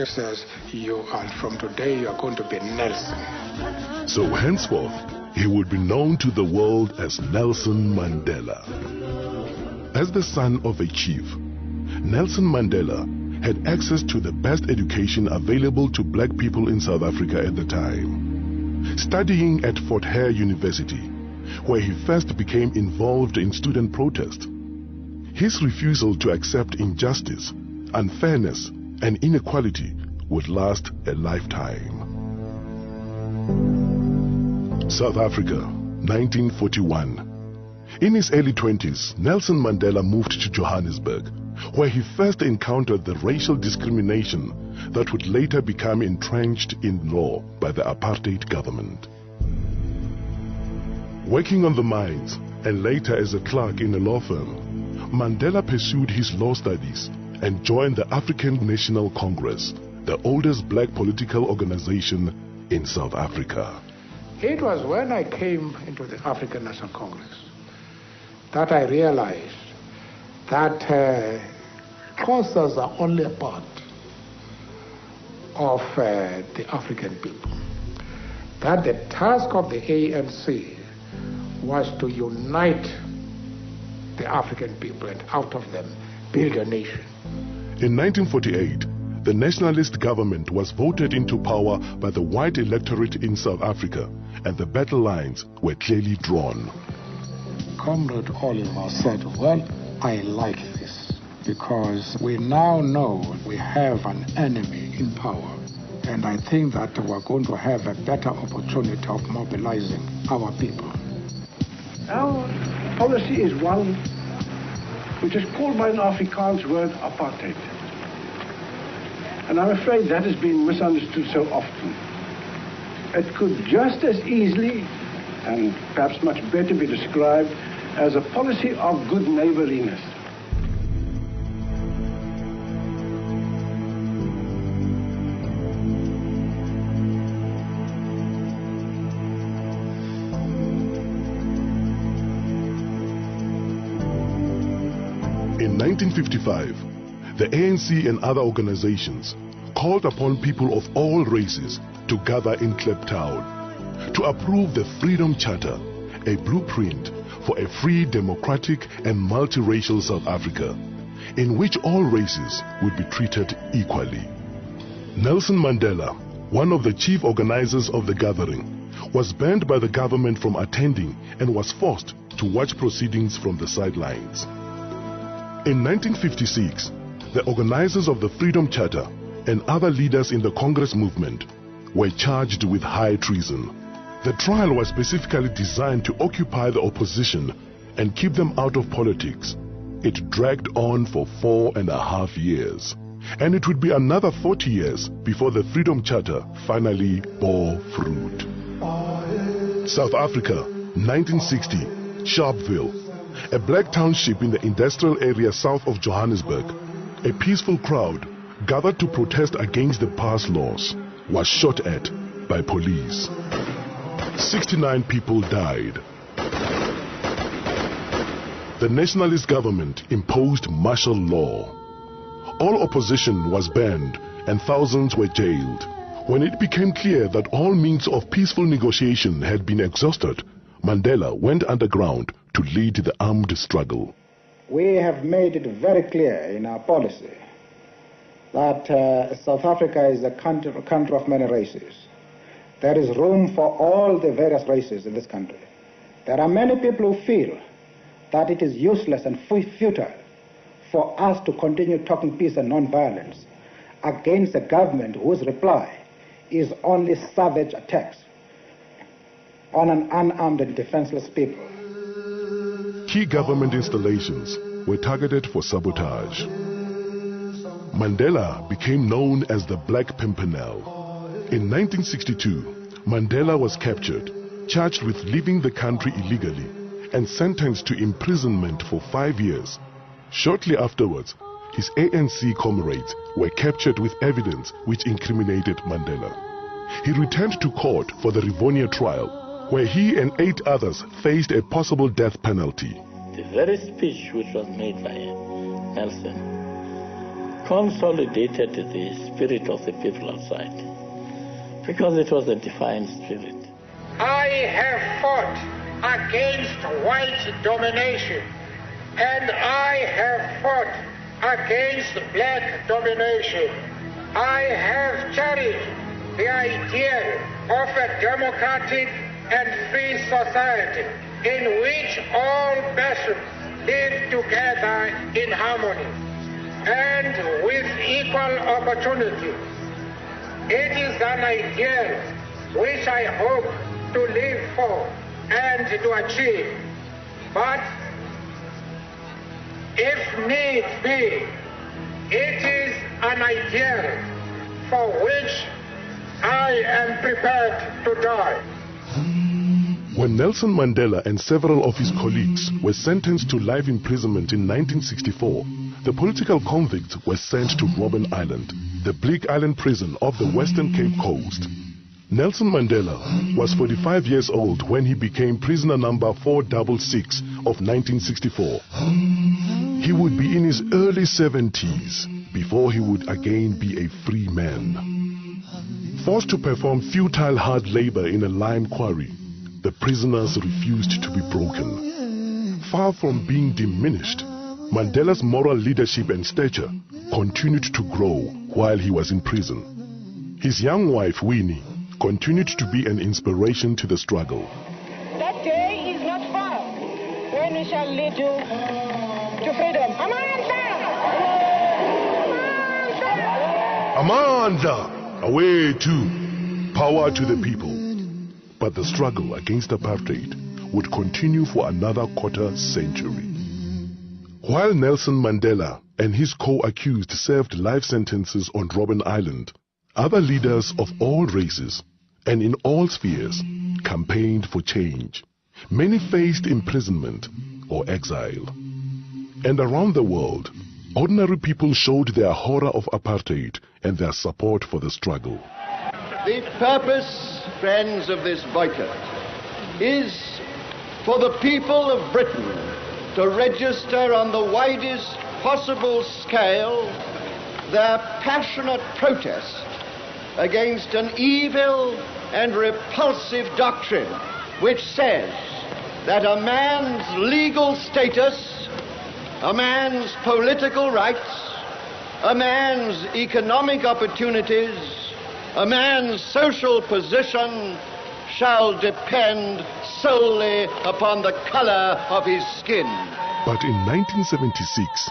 she says, from today you are going to be Nelson. So henceforth, he would be known to the world as Nelson Mandela. As the son of a chief, Nelson Mandela had access to the best education available to black people in South Africa at the time. Studying at Fort Hare University, where he first became involved in student protest, his refusal to accept injustice, unfairness, and inequality would last a lifetime. South Africa, 1941. In his early 20s, Nelson Mandela moved to Johannesburg, where he first encountered the racial discrimination that would later become entrenched in law by the apartheid government. Working on the mines and later as a clerk in a law firm, Mandela pursued his law studies and joined the African National Congress, the oldest black political organization in South Africa. It was when I came into the African National Congress that I realized that classes are only a part of the African people. That the task of the ANC was to unite the African people and out of them build a nation. In 1948, the nationalist government was voted into power by the white electorate in South Africa, and the battle lines were clearly drawn. Comrade Oliver said, well, I like this because we now know we have an enemy in power, and I think that we're going to have a better opportunity of mobilizing our people. Our policy is one which is called by an Afrikaans word apartheid. And I'm afraid that has been misunderstood so often. It could just as easily, and perhaps much better, be described as a policy of good neighborliness. In 1955, the ANC and other organizations called upon people of all races to gather in Kliptown to approve the Freedom Charter, a blueprint for a free, democratic and multiracial South Africa, in which all races would be treated equally. Nelson Mandela, one of the chief organizers of the gathering, was banned by the government from attending and was forced to watch proceedings from the sidelines. In 1956, the organizers of the Freedom Charter and other leaders in the Congress movement were charged with high treason. The trial was specifically designed to occupy the opposition and keep them out of politics. It dragged on for 4.5 years, and it would be another 40 years before the Freedom Charter finally bore fruit. South Africa, 1960, Sharpeville, a black township in the industrial area south of Johannesburg. A peaceful crowd gathered to protest against the pass laws was shot at by police. 69 people died. The nationalist government imposed martial law. All opposition was banned and thousands were jailed. When it became clear that all means of peaceful negotiation had been exhausted, Mandela went underground to lead the armed struggle. We have made it very clear in our policy that South Africa is a country of many races. There is room for all the various races in this country. There are many people who feel that it is useless and futile for us to continue talking peace and non-violence against a government whose reply is only savage attacks on an unarmed and defenseless people. Key government installations were targeted for sabotage. Mandela became known as the Black Pimpernel. In 1962, Mandela was captured, charged with leaving the country illegally, and sentenced to imprisonment for 5 years. Shortly afterwards, his ANC comrades were captured with evidence which incriminated Mandela. He returned to court for the Rivonia trial, where he and 8 others faced a possible death penalty. The very speech which was made by Nelson consolidated the spirit of the people outside, because it was a defiant spirit. I have fought against white domination, and I have fought against black domination. I have cherished the idea of a democratic and free society in which all nations live together in harmony and with equal opportunity. It is an ideal which I hope to live for and to achieve. But if need be, it is an ideal for which I am prepared to die. When Nelson Mandela and several of his colleagues were sentenced to life imprisonment in 1964, the political convicts were sent to Robben Island, the bleak island prison off the Western Cape Coast. Nelson Mandela was 45 years old when he became prisoner number 466 of 1964. He would be in his early 70s before he would again be a free man. Forced to perform futile hard labor in a lime quarry, the prisoners refused to be broken. Far from being diminished, Mandela's moral leadership and stature continued to grow while he was in prison. His young wife, Winnie, continued to be an inspiration to the struggle. That day is not far when we shall lead you to freedom. Amanda! Away to power to the people. But the struggle against apartheid would continue for another quarter century. While Nelson Mandela and his co-accused served life sentences on Robben Island, other leaders of all races and in all spheres campaigned for change. Many faced imprisonment or exile. And around the world, ordinary people showed their horror of apartheid and their support for the struggle. The purpose, friends, of this boycott is for the people of Britain to register on the widest possible scale their passionate protest against an evil and repulsive doctrine which says that a man's legal status, a man's political rights, a man's economic opportunities, a man's social position shall depend solely upon the color of his skin. But in 1976,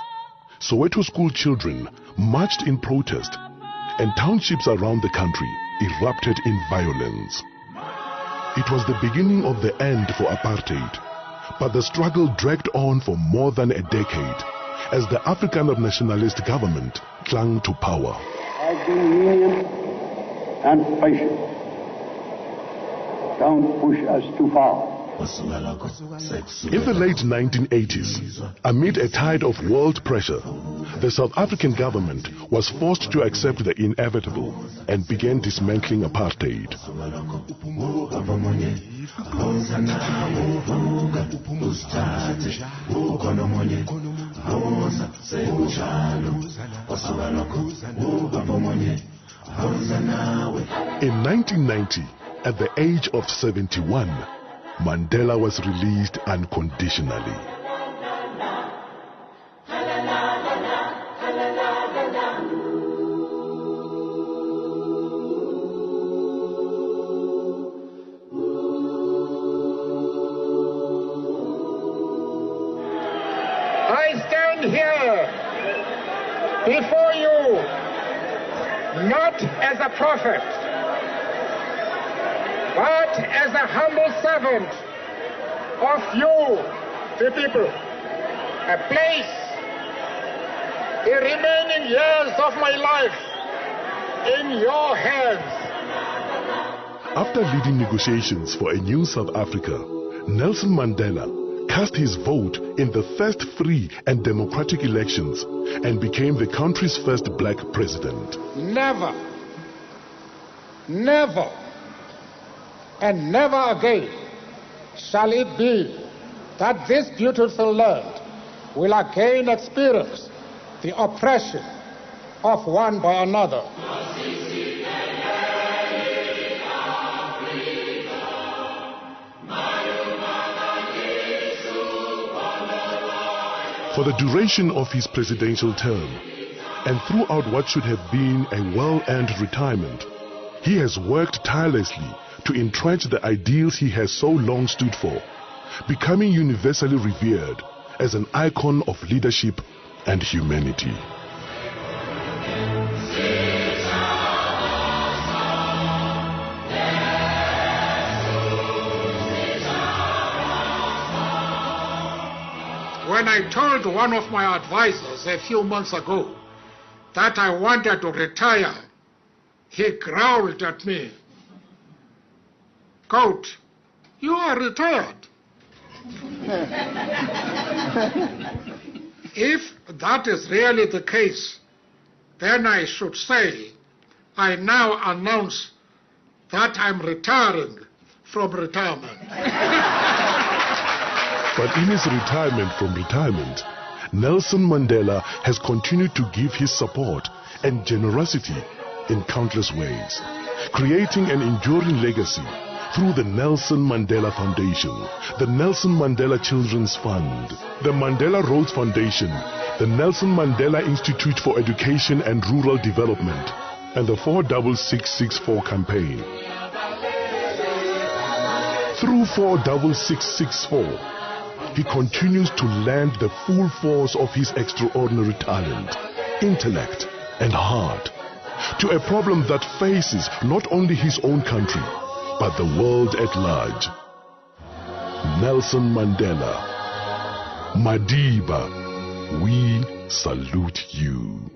Soweto school children marched in protest, and townships around the country erupted in violence. It was the beginning of the end for apartheid, but the struggle dragged on for more than a decade as the Afrikaner nationalist government clung to power. I've been lenient and patient. Don't push us too far. In the late 1980s, amid a tide of world pressure, the South African government was forced to accept the inevitable and began dismantling apartheid. In 1990, at the age of 71, Mandela was released unconditionally. I stand here before you not as a prophet, but as a humble servant of you, the people. I place the remaining years of my life in your hands. After leading negotiations for a new South Africa, Nelson Mandela cast his vote in the first free and democratic elections and became the country's first black president. Never, never, and never again shall it be that this beautiful land will again experience the oppression of one by another. For the duration of his presidential term, and throughout what should have been a well-earned retirement, he has worked tirelessly to entrench the ideals he has so long stood for, becoming universally revered as an icon of leadership and humanity. When I told one of my advisors a few months ago that I wanted to retire, he growled at me, "Coat, you are retired." If that is really the case, then I should say, I now announce that I'm retiring from retirement. But in his retirement from retirement, Nelson Mandela has continued to give his support and generosity in countless ways, creating an enduring legacy through the Nelson Mandela Foundation, the Nelson Mandela Children's Fund, the Mandela Roads Foundation, the Nelson Mandela Institute for Education and Rural Development, and the 46664 campaign. Through 46664, he continues to lend the full force of his extraordinary talent, intellect, and heart to a problem that faces not only his own country, but the world at large. Nelson Mandela, Madiba, we salute you.